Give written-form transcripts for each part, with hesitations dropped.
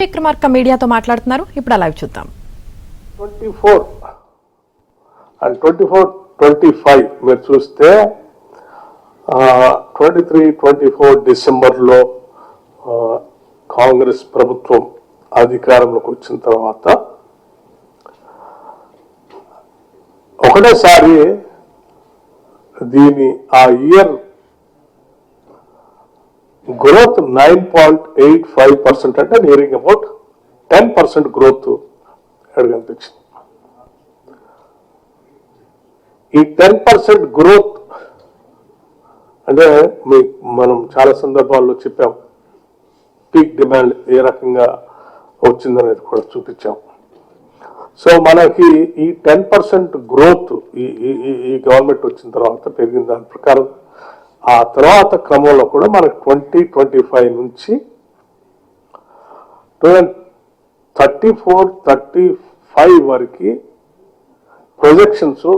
విక్రమార్క మీడియాతో మాట్లాడుతున్నారు. ఇప్పుడు లైవ్ చూద్దాం. 24 and 24-25 మీరు చూస్తే 23-24 డిసెంబర్లో కాంగ్రెస్ ప్రభుత్వం అధికారంలోకి వచ్చిన తర్వాత ఒకటేసారి దీని ఆ ఇయర్ గ్రోత్ 9.85% అంటే నియరింగ్ అబౌట్ 10% గ్రోత్ కనిపించింది. ఈ 10% గ్రోత్ అంటే మనం చాలా సందర్భాల్లో చెప్పాం, పీక్ డిమాండ్ ఏ రకంగా వచ్చిందనేది కూడా చూపించాం. సో మనకి ఈ 10% గ్రోత్ ఈ గవర్నమెంట్ వచ్చిన తర్వాత పెరిగిన దాని ప్రకారం ఆ తర్వాత క్రమంలో కూడా మనకు 2025 నుంచి 34-35 వరకు ప్రొజెక్షన్స్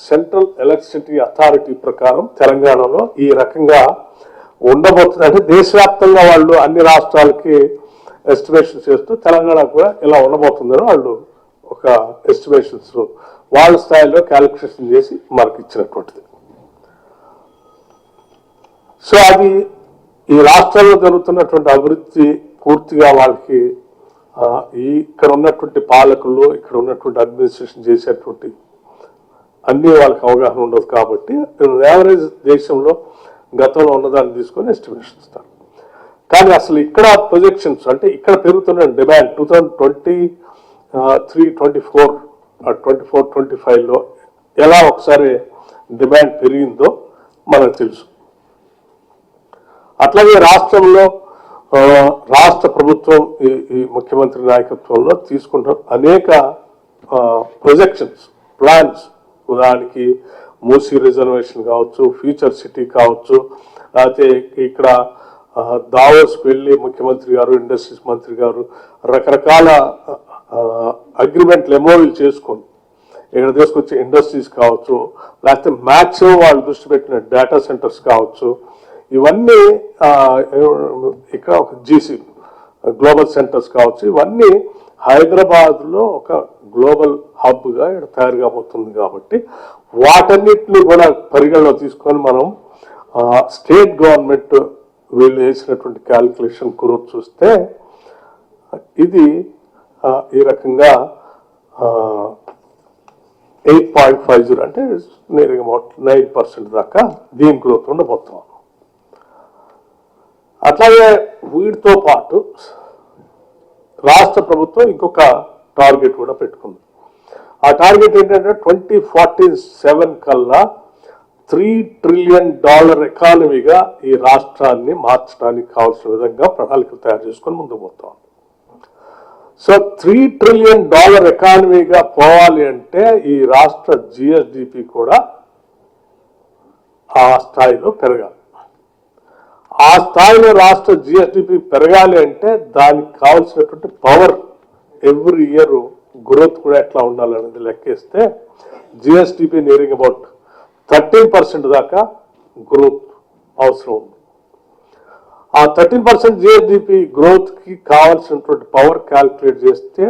సెంట్రల్ ఎలక్ట్రిసిటీ అథారిటీ ప్రకారం తెలంగాణలో ఈ రకంగా ఉండబోతుంది. అంటే దేశవ్యాప్తంగా వాళ్ళు అన్ని రాష్ట్రాలకి ఎస్టిమేషన్ చేస్తూ తెలంగాణ కూడా ఇలా ఉండబోతుందని వాళ్ళు ఒక ఎస్టిమేషన్స్ వాళ్ళ స్థాయిలో క్యాలిక్యులేషన్ చేసి మనకి ఇచ్చినటువంటిది. సో అది ఈ రాష్ట్రాల్లో జరుగుతున్నటువంటి అభివృద్ధి పూర్తిగా వాళ్ళకి ఇక్కడ ఉన్నటువంటి పాలకులు, ఇక్కడ ఉన్నటువంటి అడ్మినిస్ట్రేషన్ చేసేటువంటి అన్ని వాళ్ళకి అవగాహన ఉండదు. కాబట్టి యావరేజ్ దేశంలో గతంలో ఉన్నదాన్ని తీసుకొని ఎస్టిమేషన్ ఇస్తారు. కానీ అసలు ఇక్కడ ప్రొజెక్షన్స్ అంటే ఇక్కడ పెరుగుతున్న డిమాండ్ 2023-24 ఎలా ఒకసారి డిమాండ్ పెరిగిందో మనకు తెలుసు. అట్లాగే రాష్ట్రంలో రాష్ట్ర ప్రభుత్వం ఈ ముఖ్యమంత్రి నాయకత్వంలో తీసుకుంటున్న అనేక ప్రొజెక్షన్స్ ప్లాన్స్, ఉదాహరణకి మూసీ రిజర్వేషన్ కావచ్చు, ఫ్యూచర్ సిటీ కావచ్చు, లేకపోతే ఇక్కడ దావోస్కి వెళ్ళి ముఖ్యమంత్రి గారు, ఇండస్ట్రీస్ మంత్రి గారు రకరకాల అగ్రిమెంట్లు ఎంఓయూలు చేసుకొని ఇక్కడ తీసుకొచ్చే ఇండస్ట్రీస్ కావచ్చు, లేకపోతే మ్యాక్సిమం వాళ్ళు దృష్టి పెట్టిన డేటా సెంటర్స్ కావచ్చు, ఇవన్నీ ఇక్కడ ఒక జీసీ గ్లోబల్ సెంటర్స్ కావచ్చు, ఇవన్నీ హైదరాబాద్లో ఒక గ్లోబల్ హబ్గా ఇక్కడ తయారు కాబోతుంది. కాబట్టి వాటన్నిటిని కూడా పరిగణలో తీసుకొని మనం స్టేట్ గవర్నమెంట్ వీళ్ళు వేసినటువంటి క్యాలిక్యులేషన్ గ్రోత్ చూస్తే ఇది ఈ రకంగా 8.50 అంటే నియరింగ్ అబౌట్ 9% దాకా దీని గ్రోత్ ఉండబోతున్నాం. అట్లాగే వీటితో పాటు రాష్ట్ర ప్రభుత్వం ఇంకొక టార్గెట్ కూడా పెట్టుకుంది. ఆ టార్గెట్ ఏంటంటే 2047 కల్లా $3 ట్రిలియన్ ఎకానమీగా ఈ రాష్ట్రాన్ని మార్చడానికి కావాల్సిన విధంగా ప్రణాళికలు తయారు చేసుకొని ముందుకు పోతాం. సో $3 ట్రిలియన్ ఎకానమీగా పోవాలి అంటే ఈ రాష్ట్ర జిఎస్డిపి కూడా ఆ స్థాయిలో పెరగాలి. ఆ స్థాయిలో రాష్ట్ర జిఎస్డిపి పెరగాలి అంటే దానికి కావాల్సినటువంటి పవర్ ఎవ్రీ ఇయర్ గ్రోత్ కూడా ఎట్లా ఉండాలనేది లెక్కేస్తే జిఎస్డిపి నియరింగ్ అబౌట్ 13% దాకా గ్రోత్ అవసరం ఉంది. ఆ 13% జిఎస్డిపి గ్రోత్కి కావాల్సినటువంటి పవర్ క్యాల్కులేట్ చేస్తే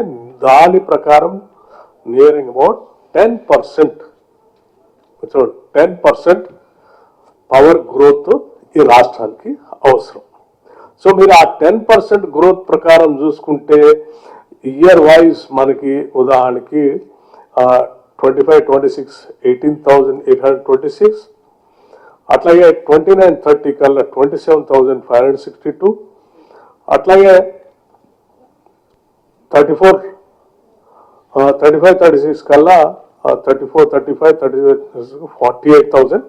దాని ప్రకారం నియరింగ్ అబౌట్ 10% పవర్ గ్రోత్ ఈ రాష్ట్రానికి అవసరం. సో మీరు ఆ 10% గ్రోత్ ప్రకారం చూసుకుంటే ఇయర్ వైజ్ మనకి ఉదాహరణకి 25-26 18,826, అట్లాగే 29-30 కల్లా 27,562, అట్లాగే 35-36 కల్లా 34-35 48,000